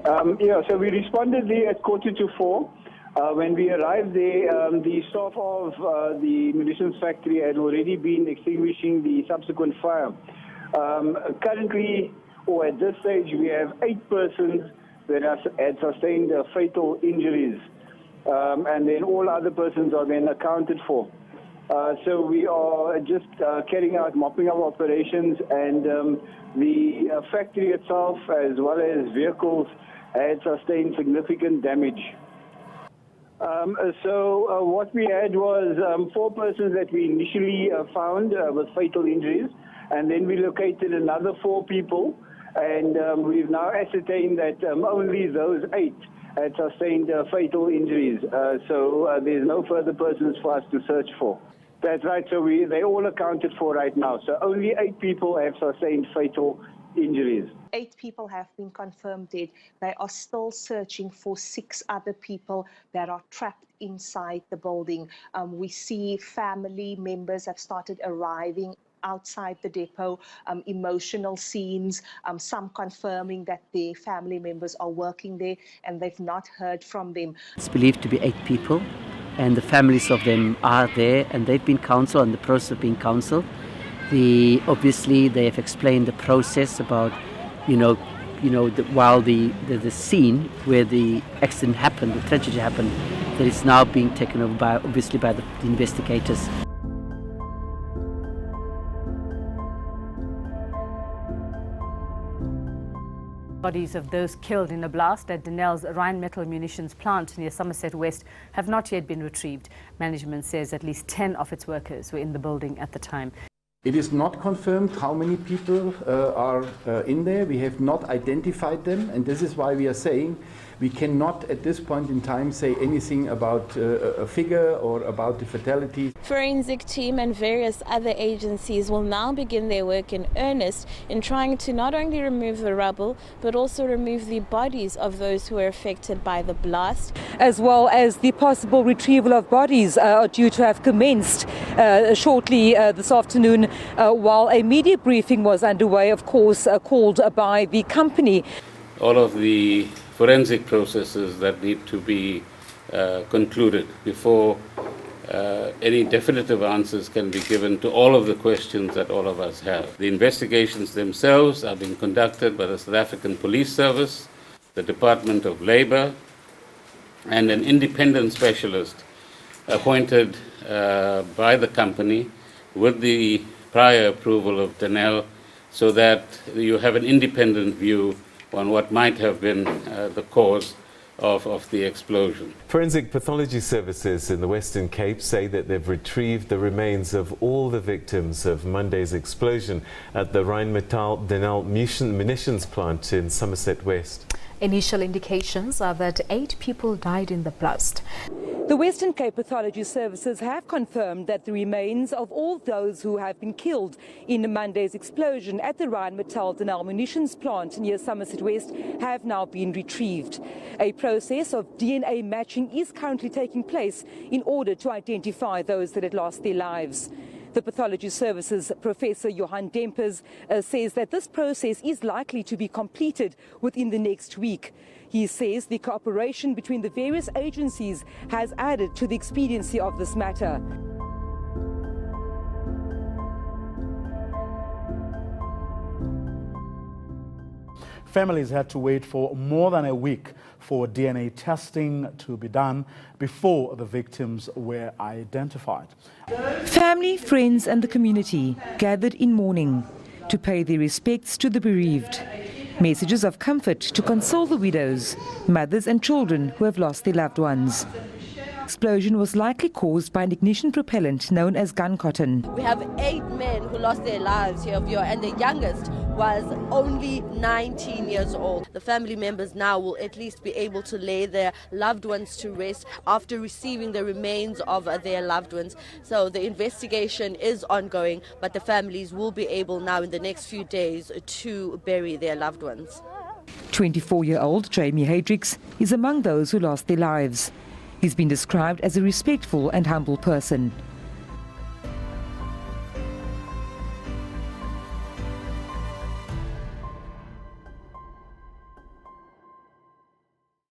So we responded there at 4:45. When we arrived there, the staff of the munitions factory had already been extinguishing the subsequent fire. Currently, or at this stage, we have 8 persons that had sustained fatal injuries. And then all other persons are then accounted for. So we are just carrying out mopping up operations, and the factory itself, as well as vehicles, had sustained significant damage. So what we had was 4 persons that we initially found with fatal injuries, and then we located another 4 people, and we've now ascertained that only those 8 had sustained fatal injuries. So there's no further persons for us to search for. That's right. So they're all accounted for right now. So only 8 people have sustained fatal injuries. 8 people have been confirmed dead. They are still searching for 6 other people that are trapped inside the building. We see family members have started arriving outside the depot, emotional scenes, some confirming that their family members are working there and they've not heard from them. It's believed to be 8 people, and the families of them are there, and they've been counseled, in the process of being counselled. Obviously they have explained the process about, while the scene where the accident happened, the tragedy happened, that it's now being taken over by the investigators. Bodies of those killed in a blast at Denel's Rheinmetall Munitions plant near Somerset West have not yet been retrieved. Management says at least 10 of its workers were in the building at the time. It is not confirmed how many people are in there. We have not identified them, and this is why we are saying we cannot at this point in time say anything about a figure or about the fatalities. Forensic team and various other agencies will now begin their work in earnest in trying to not only remove the rubble but also remove the bodies of those who were affected by the blast. As well as the possible retrieval of bodies are due to have commenced shortly this afternoon while a media briefing was underway, of course, called by the company. All of the forensic processes that need to be concluded before any definitive answers can be given to all of the questions that all of us have. The investigations themselves are being conducted by the South African Police Service, the Department of Labour, and an independent specialist appointed by the company with the prior approval of Denel, so that you have an independent view on what might have been the cause of the explosion. Forensic pathology services in the Western Cape say that they've retrieved the remains of all the victims of Monday's explosion at the Rheinmetall Denel Munitions plant in Somerset West. Initial indications are that 8 people died in the blast. The Western Cape Pathology Services have confirmed that the remains of all those who have been killed in Monday's explosion at the Rheinmetall Denel Munitions plant near Somerset West have now been retrieved. A process of DNA matching is currently taking place in order to identify those that had lost their lives. The Pathology Services Professor Johan Dempers says that this process is likely to be completed within the next week. He says the cooperation between the various agencies has added to the expediency of this matter. Families had to wait for more than a week for DNA testing to be done before the victims were identified. Family, friends and the community gathered in mourning to pay their respects to the bereaved. Messages of comfort to console the widows, mothers and children who have lost their loved ones. Explosion was likely caused by an ignition propellant known as gun cotton. We have 8 men who lost their lives here, and the youngest was only 19 years old. The family members now will at least be able to lay their loved ones to rest after receiving the remains of their loved ones. So the investigation is ongoing, but the families will be able now in the next few days to bury their loved ones. 24-year-old Jamie Hadrix is among those who lost their lives. He's been described as a respectful and humble person.